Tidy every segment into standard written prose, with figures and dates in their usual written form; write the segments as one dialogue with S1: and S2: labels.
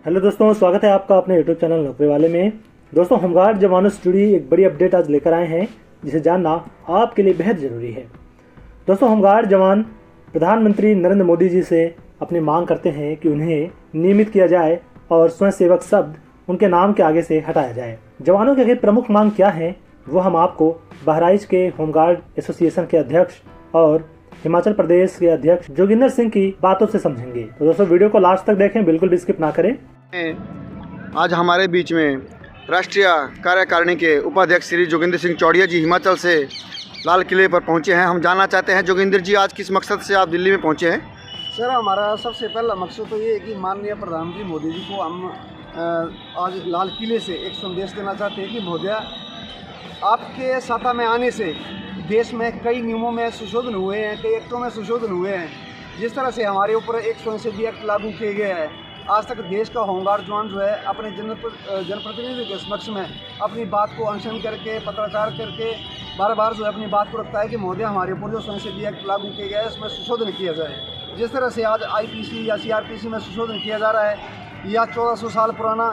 S1: Hello दोस्तों, स्वागत है आपका अपने यूट्यूब चैनल नौकरी वाले में। दोस्तों, होमगार्ड जवानों से जुड़ी एक बड़ी अपडेट आज लेकर आए हैं जिसे जानना आपके लिए बेहद ज़रूरी है। दोस्तों, होमगार्ड जवान प्रधानमंत्री नरेंद्र मोदी जी से अपनी मांग करते हैं कि उन्हें नियमित किया जाए और स्वयंसेवक शब्द उनके नाम के आगे से हटाया जाए। जवानों की आखिर प्रमुख मांग क्या है वो हम आपको बहराइच के होमगार्ड एसोसिएशन के अध्यक्ष और हिमाचल प्रदेश के अध्यक्ष जोगिंदर सिंह की बातों से समझेंगे। तो दोस्तों, वीडियो को लास्ट तक देखें, बिल्कुल भी स्किप ना करें।
S2: आज हमारे बीच में राष्ट्रीय कार्यकारिणी के उपाध्यक्ष श्री जोगिंदर सिंह चौड़िया जी हिमाचल से लाल किले पर पहुंचे हैं। हम जानना चाहते हैं जोगिंदर जी, आज किस मकसद से आप दिल्ली में पहुंचे हैं?
S3: सर, हमारा सबसे पहला मकसद तो ये है कि माननीय प्रधानमंत्री मोदी जी को हम आज लाल किले से एक संदेश देना चाहते हैं कि महोदय, आपके सत्ता में आने से देश में कई नियमों में संशोधन हुए हैं, कई एक्टों में संशोधन हुए हैं। जिस तरह से हमारे ऊपर एक स्वयंसेवी एक्ट लागू किए गए हैं, आज तक देश का होमगार्ड जवान जो है अपने जनप्रतिनिधियों के समक्ष में अपनी बात को अनशन करके, पत्राचार करके बार बार जो है अपनी बात को रखता है कि महोदय, हमारे ऊपर जो स्वयंसेवी एक्ट लागू किए गए हैं उसमें संशोधन किया जाए। जिस तरह से आज IPC या CRPC में संशोधन किया जा रहा है, या 1400 साल पुराना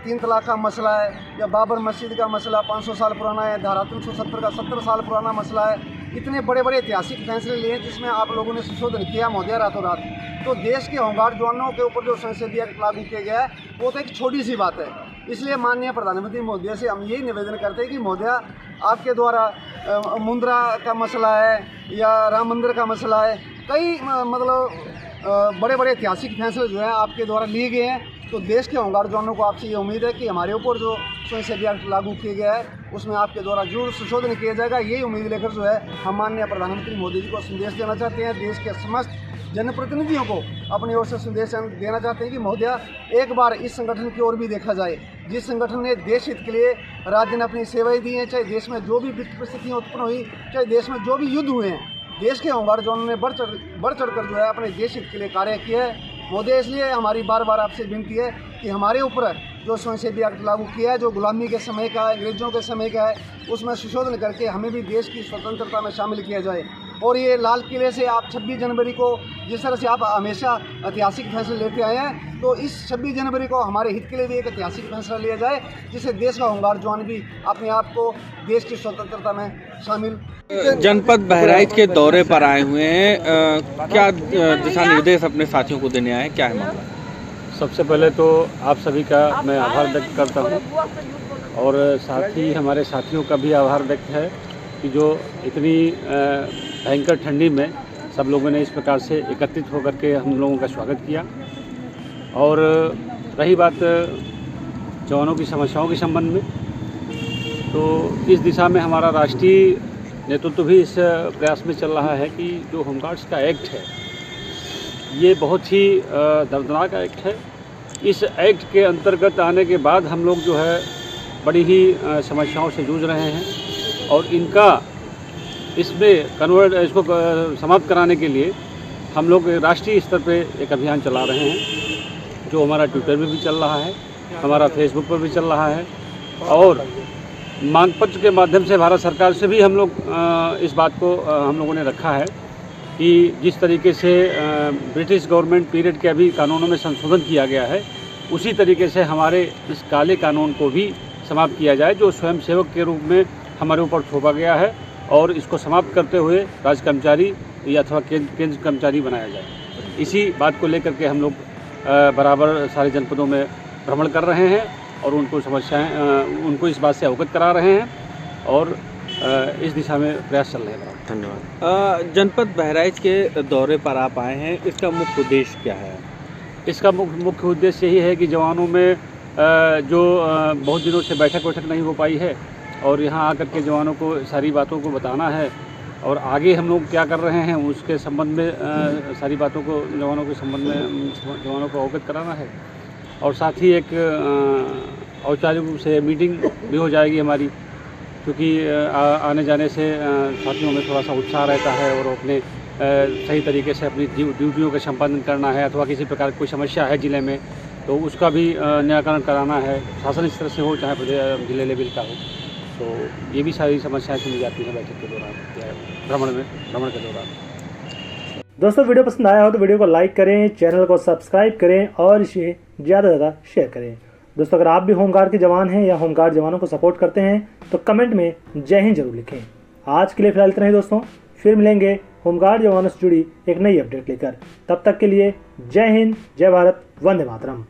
S3: 3 तलाक का मसला है, या बाबर मस्जिद का मसला 500 साल पुराना है, धारा 370 का 70 साल पुराना मसला है। इतने बड़े बड़े ऐतिहासिक फैसले लिए जिसमें आप लोगों ने संशोधन किया महोदय रातों रात। तो देश के होमगार्ड जवानों के ऊपर जो संसदीय एक्ट लागू किया गया है वो तो एक छोटी सी बात है। इसलिए माननीय प्रधानमंत्री मोदी से हम यही निवेदन करते हैं कि महोदय, आपके द्वारा मुंद्रा का मसला है या राम मंदिर का मसला है, कई मतलब बड़े बड़े ऐतिहासिक फैसले जो हैं आपके द्वारा लिए गए हैं। तो देश के होमगार्ड जवानों को आपसे ये उम्मीद है कि हमारे ऊपर जो स्वयंसेवी एक्ट लागू किया गया है उसमें आपके द्वारा जरूर संशोधन किया जाएगा। यही उम्मीद लेकर जो है हम माननीय प्रधानमंत्री मोदी जी को संदेश देना चाहते हैं। देश के समस्त जनप्रतिनिधियों को अपनी ओर से संदेश देना चाहते हैं कि महोदय, एक बार इस संगठन की ओर भी देखा जाए, जिस संगठन ने देश हित के लिए रात दिन अपनी सेवाएं दी हैं। चाहे देश में जो भी परिस्थितियाँ उत्पन्न हुई, चाहे देश में जो भी युद्ध हुए हैं, देश के होमगार्ड जवानों ने बढ़ चढ़ कर जो है अपने देश हित के लिए कार्य किया है। महोदय, इसलिए हमारी बार बार आपसे विनती है कि हमारे ऊपर जो स्वयंसेवी एक्ट लागू किया है, जो गुलामी के समय का है, अंग्रेजों के समय का है, उसमें संशोधन करके हमें भी देश की स्वतंत्रता में शामिल किया जाए। और ये लाल किले से आप 26 जनवरी को, जिस तरह से आप हमेशा ऐतिहासिक फैसले लेते आए हैं, तो इस 26 जनवरी को हमारे हित के लिए भी एक ऐतिहासिक फैसला लिया जाए जिससे देश का होमगार्ड जवान भी अपने आप को देश की स्वतंत्रता में शामिल।
S4: जनपद बहराइच के दौरे पर आए हुए हैं, क्या दिशा निर्देश अपने साथियों को देने आए हैं, क्या है मामला?
S5: सबसे पहले तो आप सभी का मैं आभार व्यक्त करता हूं और साथ ही हमारे साथियों का भी आभार व्यक्त है कि जो इतनी भयंकर ठंडी में सब लोगों ने इस प्रकार से एकत्रित होकर के हम लोगों का स्वागत किया। और रही बात जवानों की समस्याओं के संबंध में, तो इस दिशा में हमारा राष्ट्रीय नेतृत्व भी इस प्रयास में चल रहा है कि जो होमगार्ड्स का एक्ट है ये बहुत ही दर्दनाक एक्ट है। इस एक्ट के अंतर्गत आने के बाद हम लोग जो है बड़ी ही समस्याओं से जूझ रहे हैं और इनका इसको समाप्त कराने के लिए हम लोग राष्ट्रीय स्तर पे एक अभियान चला रहे हैं, जो हमारा ट्विटर पे भी चल रहा है, हमारा फेसबुक पर भी चल रहा है। और मांग पत्र के माध्यम से भारत सरकार से भी हम लोग इस बात को हम लोगों ने रखा है कि जिस तरीके से ब्रिटिश गवर्नमेंट पीरियड के अभी कानूनों में संशोधन किया गया है, उसी तरीके से हमारे इस काले कानून को भी समाप्त किया जाए जो स्वयंसेवक के रूप में हमारे ऊपर थोपा गया है, और इसको समाप्त करते हुए राज्य कर्मचारी या अथवा केंद्र कर्मचारी बनाया जाए। इसी बात को लेकर के हम लोग बराबर सारे जनपदों में भ्रमण कर रहे हैं और उनको इस बात से अवगत करा रहे हैं और इस दिशा में प्रयास चल रहे हैं।
S4: धन्यवाद। जनपद बहराइच के दौरे पर आप आए हैं, इसका मुख्य उद्देश्य क्या है?
S5: इसका मुख्य उद्देश्य यही है कि जवानों में जो बहुत दिनों से बैठक नहीं हो पाई है और यहाँ आकर के जवानों को सारी बातों को बताना है और आगे हम लोग क्या कर रहे हैं उसके संबंध में सारी बातों को जवानों के संबंध में जवानों को अवगत कराना है। और साथ ही एक औपचारिक रूप से मीटिंग भी हो जाएगी हमारी, क्योंकि आने जाने से साथियों में थोड़ा सा उत्साह रहता है और अपने सही तरीके से अपनी ड्यूटियों का संपादन करना है, अथवा किसी प्रकार की कोई समस्या है ज़िले में तो उसका भी निराकरण कराना है, शासन स्तर से हो चाहे जिले लेवल का हो। तो ये भी सारी समस्याएं सुनी जाती हैं बैठक के दौरान, भ्रमण के दौरान।
S1: दोस्तों वीडियो पसंद आया हो तो वीडियो को लाइक करें, चैनल को सब्सक्राइब करें और इसे ज़्यादा से ज़्यादा शेयर करें। दोस्तों अगर आप भी होमगार्ड के जवान हैं या होमगार्ड जवानों को सपोर्ट करते हैं तो कमेंट में जय हिंद जरूर लिखें। आज के लिए फिलहाल इतना ही दोस्तों, फिर मिलेंगे होमगार्ड जवानों से जुड़ी एक नई अपडेट लेकर। तब तक के लिए जय हिंद, जय भारत, वंदे मातरम।